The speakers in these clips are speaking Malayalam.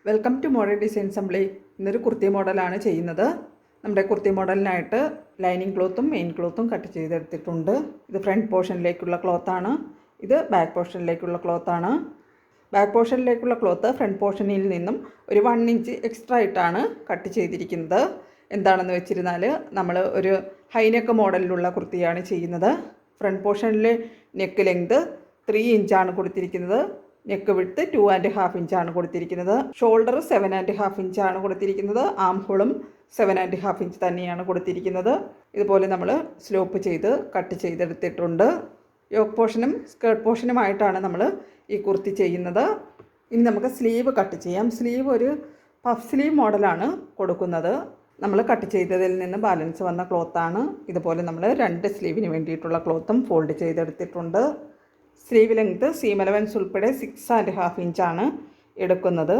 Welcome two model design assembly. ഇന്നൊരു കുർത്തി മോഡലാണ് ചെയ്യുന്നത്. നമ്മുടെ കുർത്തി മോഡലിനായിട്ട് ലൈനിങ് ക്ലോത്തും മെയിൻ ക്ലോത്തും കട്ട് ചെയ്തെടുത്തിട്ടുണ്ട്. ഇത് ഫ്രണ്ട് പോർഷനിലേക്കുള്ള ക്ലോത്താണ്. ഇത് ബാക്ക് പോർഷനിലേക്കുള്ള ക്ലോത്താണ്. ബാക്ക് പോർഷനിലേക്കുള്ള ക്ലോത്ത് ഫ്രണ്ട് പോർഷനിൽ നിന്നും ഒരു 1 ഇഞ്ച് എക്സ്ട്രാ ആയിട്ടാണ് കട്ട് ചെയ്തിരിക്കുന്നത്. എന്താണെന്ന് വെച്ചിരുന്നാൽ നമ്മൾ ഒരു ഹൈനെക്ക് മോഡലിലുള്ള കുർത്തിയാണ് ചെയ്യുന്നത്. ഫ്രണ്ട് പോർഷനിലെ നെക്ക് ലെങ്ത് 3 ഇഞ്ചാണ് കൊടുത്തിരിക്കുന്നത്. നെക്ക് വിഡ്ത്ത് 2.5 ഇഞ്ചാണ് കൊടുത്തിരിക്കുന്നത്. ഷോൾഡർ 7.5 ഇഞ്ചാണ് കൊടുത്തിരിക്കുന്നത്. ആം ഹോളും 7.5 ഇഞ്ച് തന്നെയാണ് കൊടുത്തിരിക്കുന്നത്. ഇതുപോലെ നമ്മൾ സ്ലോപ്പ് ചെയ്ത് കട്ട് ചെയ്തെടുത്തിട്ടുണ്ട്. യോക്ക് പോർഷനും സ്കേർട്ട് പോർഷനുമായിട്ടാണ് നമ്മൾ ഈ കുർത്തി ചെയ്യുന്നത്. ഇനി നമുക്ക് സ്ലീവ് കട്ട് ചെയ്യാം. സ്ലീവ് ഒരു പഫ് സ്ലീവ് മോഡലാണ് കൊടുക്കുന്നത്. നമ്മൾ കട്ട് ചെയ്തതിൽ നിന്ന് ബാലൻസ് വന്ന ക്ലോത്താണ്. ഇതുപോലെ നമ്മൾ 2 സ്ലീവിന് വേണ്ടിയിട്ടുള്ള ക്ലോത്തും ഫോൾഡ് ചെയ്തെടുത്തിട്ടുണ്ട്. സ്ലീവ് ലെങ്ത്ത് സീം അലവൻസ് ഉൾപ്പെടെ 6.5 ഇഞ്ചാണ് എടുക്കുന്നത്.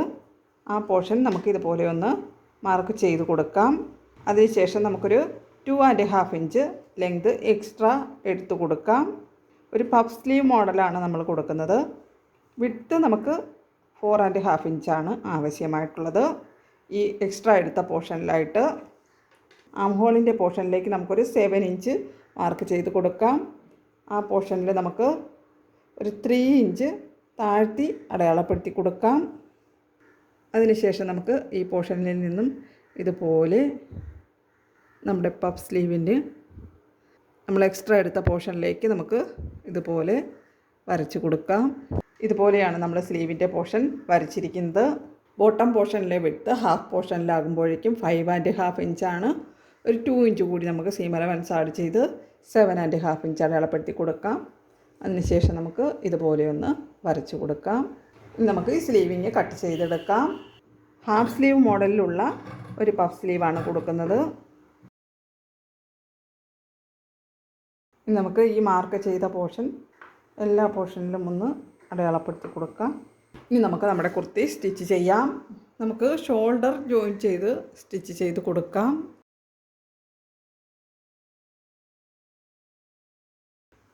ആ പോർഷൻ നമുക്കിതുപോലെ ഒന്ന് മാർക്ക് ചെയ്ത് കൊടുക്കാം. അതിനുശേഷം നമുക്കൊരു 2.5 ഇഞ്ച് ലെങ്ത് എക്സ്ട്രാ എടുത്തു കൊടുക്കാം. ഒരു പഫ് സ്ലീവ് മോഡലാണ് നമ്മൾ കൊടുക്കുന്നത്. വിഡ്ത്ത് നമുക്ക് 4.5 ഇഞ്ചാണ് ആവശ്യമായിട്ടുള്ളത്. ഈ എക്സ്ട്രാ എടുത്ത പോർഷനിലായിട്ട് ആം ഹോളിൻ്റെ പോർഷനിലേക്ക് നമുക്കൊരു 7 ഇഞ്ച് മാർക്ക് ചെയ്ത് കൊടുക്കാം. ആ പോർഷനിൽ നമുക്ക് ഒരു 3 ഇഞ്ച് താഴ്ത്തി അടയാളപ്പെടുത്തി കൊടുക്കാം. അതിനുശേഷം നമുക്ക് ഈ പോർഷനിൽ നിന്നും ഇതുപോലെ നമ്മുടെ പഫ് സ്ലീവിൻ്റെ നമ്മൾ എക്സ്ട്രാ എടുത്ത പോർഷനിലേക്ക് നമുക്ക് ഇതുപോലെ വരച്ച് കൊടുക്കാം. ഇതുപോലെയാണ് നമ്മൾ സ്ലീവിൻ്റെ പോർഷൻ വരച്ചിരിക്കുന്നത്. ബോട്ടം പോർഷനിലെ വിഡ്ത്ത് ഹാഫ് പോർഷനിലാകുമ്പോഴേക്കും 5.5 ഇഞ്ചാണ്. ഒരു 2 ഇഞ്ച് കൂടി നമുക്ക് സീം അലവൻസ് ആഡ് ചെയ്ത് 7.5 ഇഞ്ച് അടയാളപ്പെടുത്തി കൊടുക്കാം. അതിനുശേഷം നമുക്ക് ഇതുപോലെ ഒന്ന് വരച്ച് കൊടുക്കാം. ഇനി നമുക്ക് ഈ സ്ലീവിങ് കട്ട് ചെയ്തെടുക്കാം. ഹാഫ് സ്ലീവ് മോഡലിലുള്ള ഒരു പഫ് സ്ലീവാണ് കൊടുക്കുന്നത്. ഇനി നമുക്ക് ഈ മാർക്ക് ചെയ്ത പോർഷൻ എല്ലാ പോർഷനിലും ഒന്ന് അടയാളപ്പെടുത്തി കൊടുക്കാം. ഇനി നമുക്ക് നമ്മുടെ കുർത്തി സ്റ്റിച്ച് ചെയ്യാം. നമുക്ക് ഷോൾഡർ ജോയിൻ ചെയ്ത് സ്റ്റിച്ച് ചെയ്ത് കൊടുക്കാം.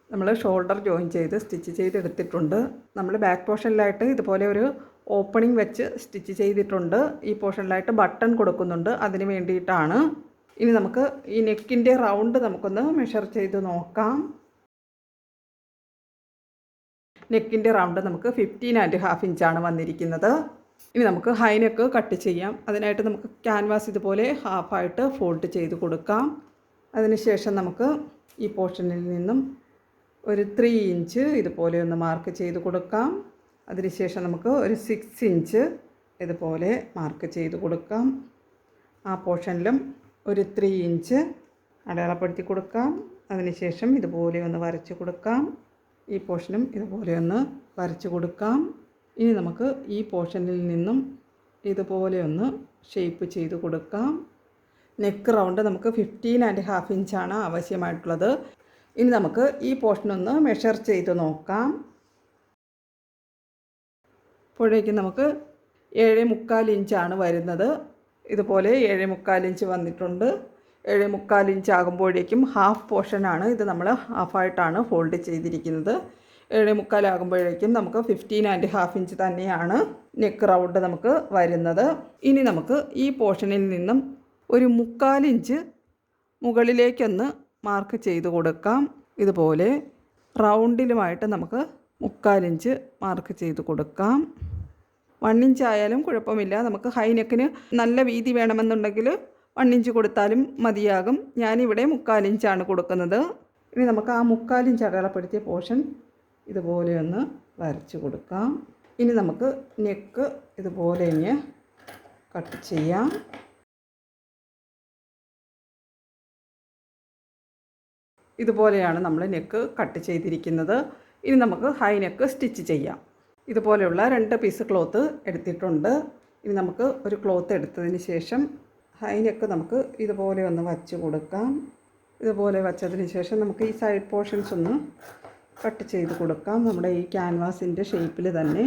നമ്മൾ ഷോൾഡർ ജോയിൻ ചെയ്ത് സ്റ്റിച്ച് ചെയ്തെടുത്തിട്ടുണ്ട്. നമ്മൾ ബാക്ക് പോർഷനിലായിട്ട് ഇതുപോലെ ഒരു ഓപ്പണിംഗ് വെച്ച് സ്റ്റിച്ച് ചെയ്തിട്ടുണ്ട്. ഈ പോർഷനിലായിട്ട് ബട്ടൺ കൊടുക്കുന്നുണ്ട്, അതിന് വേണ്ടിയിട്ടാണ്. ഇനി നമുക്ക് ഈ നെക്കിൻ്റെ റൗണ്ട് നമുക്കൊന്ന് മെഷർ ചെയ്ത് നോക്കാം. നെക്കിൻ്റെ റൗണ്ട് നമുക്ക് 15.5 ഇഞ്ചാണ് വന്നിരിക്കുന്നത്. ഇനി നമുക്ക് ഹൈ നെക്ക് കട്ട് ചെയ്യാം. അതിനായിട്ട് നമുക്ക് ക്യാൻവാസ് ഇതുപോലെ ഹാഫായിട്ട് ഫോൾഡ് ചെയ്ത് കൊടുക്കാം. അതിനുശേഷം നമുക്ക് ഈ പോർഷനിൽ നിന്നും ഒരു 3 ഇഞ്ച് ഇതുപോലെ ഒന്ന് മാർക്ക് ചെയ്ത് കൊടുക്കാം. അതിനുശേഷം നമുക്ക് ഒരു 6 ഇഞ്ച് ഇതുപോലെ മാർക്ക് ചെയ്ത് കൊടുക്കാം. ആ പോർഷനിലും ഒരു 3 ഇഞ്ച് അടയാളപ്പെടുത്തി കൊടുക്കാം. അതിനുശേഷം ഇതുപോലെ ഒന്ന് വരച്ച് കൊടുക്കാം. ഈ പോർഷനും ഇതുപോലെ ഒന്ന് വരച്ച് കൊടുക്കാം. ഇനി നമുക്ക് ഈ പോർഷനിൽ നിന്നും ഇതുപോലെ ഒന്ന് ഷേപ്പ് ചെയ്ത് കൊടുക്കാം. നെക്ക് റൗണ്ട് നമുക്ക് 15.5 ഇഞ്ചാണ് ആവശ്യമായിട്ടുള്ളത്. ഇനി നമുക്ക് ഈ പോർഷനൊന്ന് മെഷർ ചെയ്ത് നോക്കാം. അപ്പോഴേക്കും നമുക്ക് 7.25 ഇഞ്ചാണ് വരുന്നത്. ഇതുപോലെ 7.25 ഇഞ്ച് വന്നിട്ടുണ്ട്. 7.25 ഇഞ്ച് ആകുമ്പോഴേക്കും ഹാഫ് പോർഷനാണ് ഇത്. നമ്മൾ ഹാഫായിട്ടാണ് ഫോൾഡ് ചെയ്തിരിക്കുന്നത്. 7.25 ആകുമ്പോഴേക്കും നമുക്ക് 15.5 ഇഞ്ച് തന്നെയാണ് നെക്ക് റൗണ്ട് നമുക്ക് വരുന്നത്. ഇനി നമുക്ക് ഈ പോർഷനിൽ നിന്നും ഒരു 3/4 ഇഞ്ച് മുകളിലേക്കൊന്ന് മാർക്ക് ചെയ്ത് കൊടുക്കാം. ഇതുപോലെ റൗണ്ടിലുമായിട്ട് നമുക്ക് 3/4 ഇഞ്ച് മാർക്ക് ചെയ്ത് കൊടുക്കാം. 1 ഇഞ്ച് ആയാലും കുഴപ്പമില്ല. നമുക്ക് ഹൈ നെക്കിന് നല്ല വീതി വേണമെന്നുണ്ടെങ്കിൽ 1 ഇഞ്ച് കൊടുത്താലും മതിയാകും. ഞാനിവിടെ 3/4 ഇഞ്ചാണ് കൊടുക്കുന്നത്. ഇനി നമുക്ക് ആ 3/4 ഇഞ്ച് അടയാളപ്പെടുത്തിയ പോർഷൻ ഇതുപോലെ ഒന്ന് വരച്ച് കൊടുക്കാം. ഇനി നമുക്ക് നെക്ക് ഇതുപോലെ ഇങ്ങനെ കട്ട് ചെയ്യാം. ഇതുപോലെയാണ് നമ്മൾ നെക്ക് കട്ട് ചെയ്തിരിക്കുന്നത്. ഇനി നമുക്ക് ഹൈ നെക്ക് സ്റ്റിച്ച് ചെയ്യാം. ഇതുപോലെയുള്ള 2 പീസ് ക്ലോത്ത് എടുത്തിട്ടുണ്ട്. ഇനി നമുക്ക് ഒരു ക്ലോത്ത് എടുത്തതിന് ശേഷം ഹൈ നെക്ക് നമുക്ക് ഇതുപോലെ ഒന്ന് വച്ച് കൊടുക്കാം. ഇതുപോലെ വച്ചതിന് ശേഷം നമുക്ക് ഈ സൈഡ് പോർഷൻസ് ഒന്ന് കട്ട് ചെയ്ത് കൊടുക്കാം. നമ്മുടെ ഈ ക്യാൻവാസിൻ്റെ ഷേപ്പിൽ തന്നെ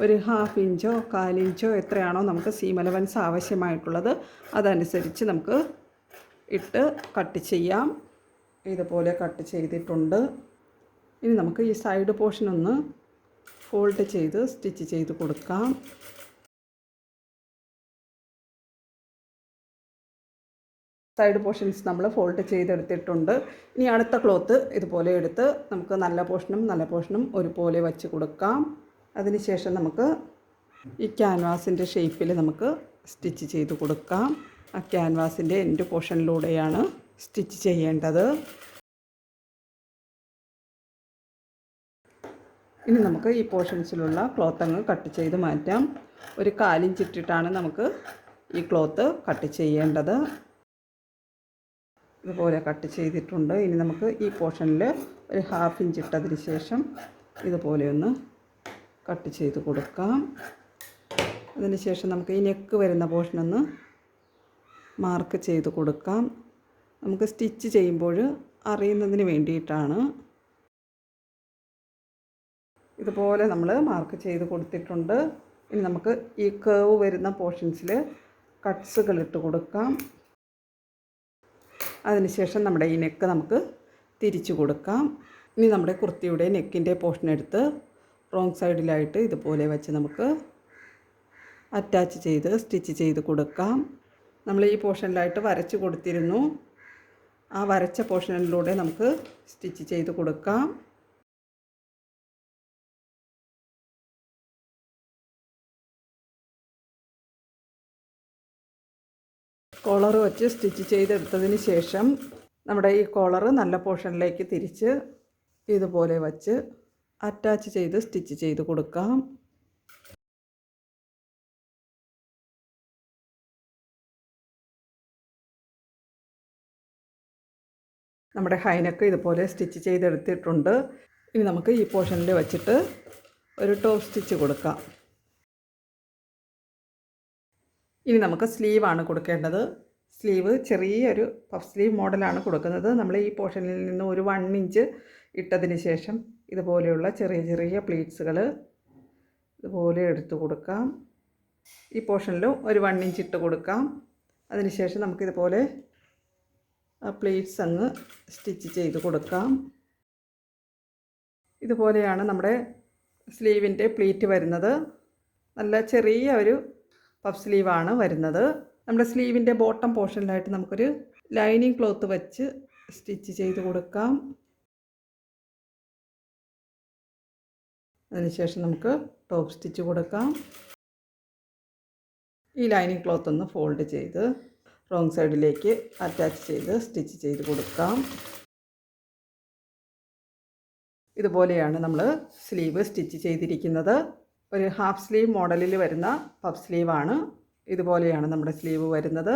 ഒരു 1/2 ഇഞ്ചോ 1/4 ഇഞ്ചോ എത്രയാണോ നമുക്ക് സീം അലവൻസ് ആവശ്യമായിട്ടുള്ളത് അതനുസരിച്ച് നമുക്ക് ഇട്ട് കട്ട് ചെയ്യാം. ഇതുപോലെ കട്ട് ചെയ്തിട്ടുണ്ട്. ഇനി നമുക്ക് ഈ സൈഡ് പോർഷൻ ഒന്ന് ഫോൾഡ് ചെയ്ത് സ്റ്റിച്ച് ചെയ്ത് കൊടുക്കാം. സൈഡ് പോർഷൻസ് നമ്മൾ ഫോൾഡ് ചെയ്തെടുത്തിട്ടുണ്ട്. ഇനി അടുത്ത ക്ലോത്ത് ഇതുപോലെ എടുത്ത് നമുക്ക് നല്ല പോർഷനും ഒരുപോലെ വച്ച് കൊടുക്കാം. അതിനുശേഷം നമുക്ക് ഈ ക്യാൻവാസിൻ്റെ ഷേപ്പിൽ നമുക്ക് സ്റ്റിച്ച് ചെയ്ത് കൊടുക്കാം. ആ ക്യാൻവാസിൻ്റെ എൻഡ് പോർഷനിലൂടെയാണ് സ്റ്റിച്ച് ചെയ്യേണ്ടത്. ഇനി നമുക്ക് ഈ പോർഷൻസിലുള്ള ക്ലോത്ത് അങ്ങ് കട്ട് ചെയ്ത് മാറ്റാം. ഒരു 1/4 ഇഞ്ച് ഇട്ടിട്ടാണ് നമുക്ക് ഈ ക്ലോത്ത് കട്ട് ചെയ്യേണ്ടത്. ഇതുപോലെ കട്ട് ചെയ്തിട്ടുണ്ട്. ഇനി നമുക്ക് ഈ പോർഷനിൽ ഒരു 1/2 ഇഞ്ച് ഇട്ടതിന് ശേഷം ഇതുപോലെ ഒന്ന് കട്ട് ചെയ്ത് കൊടുക്കാം. അതിന് ശേഷം നമുക്ക് ഈ നെക്ക് വരുന്ന പോർഷനൊന്ന് മാർക്ക് ചെയ്ത് കൊടുക്കാം. നമുക്ക് സ്റ്റിച്ച് ചെയ്യുമ്പോൾ അറിയുന്നതിന് വേണ്ടിയിട്ടാണ്. ഇതുപോലെ നമ്മൾ മാർക്ക് ചെയ്ത് കൊടുത്തിട്ടുണ്ട്. ഇനി നമുക്ക് ഈ കേവ് വരുന്ന പോർഷൻസിൽ കട്ട്സുകൾ ഇട്ട് കൊടുക്കാം. അതിനുശേഷം നമ്മുടെ ഈ നെക്ക് നമുക്ക് തിരിച്ചു കൊടുക്കാം. ഇനി നമ്മുടെ കുർത്തിയുടെ നെക്കിൻ്റെ പോർഷൻ എടുത്ത് റോങ് സൈഡിലായിട്ട് ഇതുപോലെ വെച്ച് നമുക്ക് അറ്റാച്ച് ചെയ്ത് സ്റ്റിച്ച് ചെയ്ത് കൊടുക്കാം. നമ്മൾ ഈ പോർഷനിലായിട്ട് വരച്ച് കൊടുത്തിരുന്നു. ആ വരച്ച പോർഷനിലൂടെ നമുക്ക് സ്റ്റിച്ച് ചെയ്ത് കൊടുക്കാം. കോളർ വെച്ച് സ്റ്റിച്ച് ചെയ്തെടുത്തതിന് ശേഷം നമ്മുടെ ഈ കോളർ നല്ല പോർഷനിലേക്ക് തിരിച്ച് ഇതുപോലെ വച്ച് അറ്റാച്ച് ചെയ്ത് സ്റ്റിച്ച് ചെയ്ത് കൊടുക്കാം. നമ്മുടെ ഹൈനെക്ക് ഇതുപോലെ സ്റ്റിച്ച് ചെയ്തെടുത്തിട്ടുണ്ട്. ഇനി നമുക്ക് ഈ പോർഷനിൽ വെച്ചിട്ട് ഒരു ടോപ്പ് സ്റ്റിച്ച് കൊടുക്കാം. ഇനി നമുക്ക് സ്ലീവാണ് കൊടുക്കേണ്ടത്. സ്ലീവ് ചെറിയൊരു പഫ് സ്ലീവ് മോഡലാണ് കൊടുക്കുന്നത്. നമ്മൾ ഈ പോർഷനിൽ നിന്ന് ഒരു 1 ഇഞ്ച് ഇട്ടതിന് ശേഷം ഇതുപോലെയുള്ള ചെറിയ ചെറിയ പ്ലീറ്റ്സുകൾ ഇതുപോലെ എടുത്ത് കൊടുക്കാം. ഈ പോർഷനിലും ഒരു 1 ഇഞ്ച് ഇട്ട് കൊടുക്കാം. അതിനുശേഷം നമുക്കിതുപോലെ പ്ലീറ്റ്സ് അങ്ങ് സ്റ്റിച്ച് ചെയ്ത് കൊടുക്കാം. ഇതുപോലെയാണ് നമ്മുടെ സ്ലീവിൻ്റെ പ്ലീറ്റ് വരുന്നത്. നല്ല ചെറിയ ഒരു പഫ് സ്ലീവാണ് വരുന്നത്. നമ്മുടെ സ്ലീവിൻ്റെ ബോട്ടം പോർഷനിലായിട്ട് നമുക്കൊരു ലൈനിങ് ക്ലോത്ത് വെച്ച് സ്റ്റിച്ച് ചെയ്ത് കൊടുക്കാം. അതിനുശേഷം നമുക്ക് ടോപ്പ് സ്റ്റിച്ച് കൊടുക്കാം. ഈ ലൈനിങ് ക്ലോത്ത് ഒന്ന് ഫോൾഡ് ചെയ്ത് റോങ് സൈഡിലേക്ക് അറ്റാച്ച് ചെയ്ത് സ്റ്റിച്ച് ചെയ്ത് കൊടുക്കാം. ഇതുപോലെയാണ് നമ്മൾ സ്ലീവ് സ്റ്റിച്ച് ചെയ്തിരിക്കുന്നത്. ഒരു ഹാഫ് സ്ലീവ് മോഡലിൽ വരുന്ന പഫ് സ്ലീവാണ്. ഇതുപോലെയാണ് നമ്മുടെ സ്ലീവ് വരുന്നത്.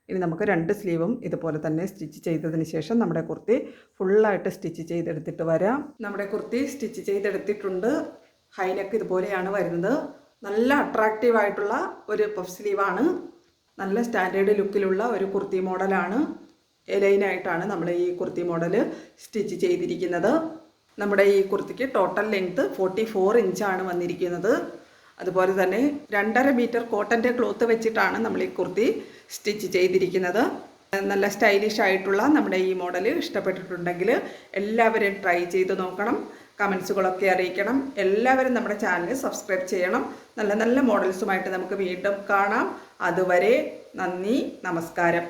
ഇനി നമുക്ക് 2 സ്ലീവും ഇതുപോലെ തന്നെ സ്റ്റിച്ച് ചെയ്തതിന് ശേഷം നമ്മുടെ കുർത്തി ഫുള്ളായിട്ട് സ്റ്റിച്ച് ചെയ്തെടുത്തിട്ട് വരാം. നമ്മുടെ കുർത്തി സ്റ്റിച്ച് ചെയ്തെടുത്തിട്ടുണ്ട്. ഹൈനെക്ക് ഇതുപോലെയാണ് വരുന്നത്. നല്ല അട്രാക്റ്റീവായിട്ടുള്ള ഒരു പഫ് സ്ലീവാണ്. നല്ല സ്റ്റാൻഡേർഡ് ലുക്കിലുള്ള ഒരു കുർത്തി മോഡലാണ്. എലൈനായിട്ടാണ് നമ്മൾ ഈ കുർത്തി മോഡൽ സ്റ്റിച്ച് ചെയ്തിരിക്കുന്നത്. നമ്മുടെ ഈ കുർത്തിക്ക് ടോട്ടൽ ലെങ്ത്ത് 44 ഇഞ്ചാണ് വന്നിരിക്കുന്നത്. അതുപോലെ തന്നെ 2.5 മീറ്റർ കോട്ടൻ്റെ ക്ലോത്ത് വെച്ചിട്ടാണ് നമ്മൾ ഈ കുർത്തി സ്റ്റിച്ച് ചെയ്തിരിക്കുന്നത്. നല്ല സ്റ്റൈലിഷ് ആയിട്ടുള്ള നമ്മുടെ ഈ മോഡൽ ഇഷ്ടപ്പെട്ടിട്ടുണ്ടെങ്കിൽ എല്ലാവരും ട്രൈ ചെയ്ത് നോക്കണം. കമൻസുകളൊക്കെ അറിയിക്കണം. എല്ലാവരും നമ്മുടെ ചാനൽ സബ്സ്ക്രൈബ് ചെയ്യണം. നല്ല നല്ല മോഡൽസുമായിട്ട് നമുക്ക് വീണ്ടും കാണാം. അതുവരെ നന്ദി, നമസ്കാരം.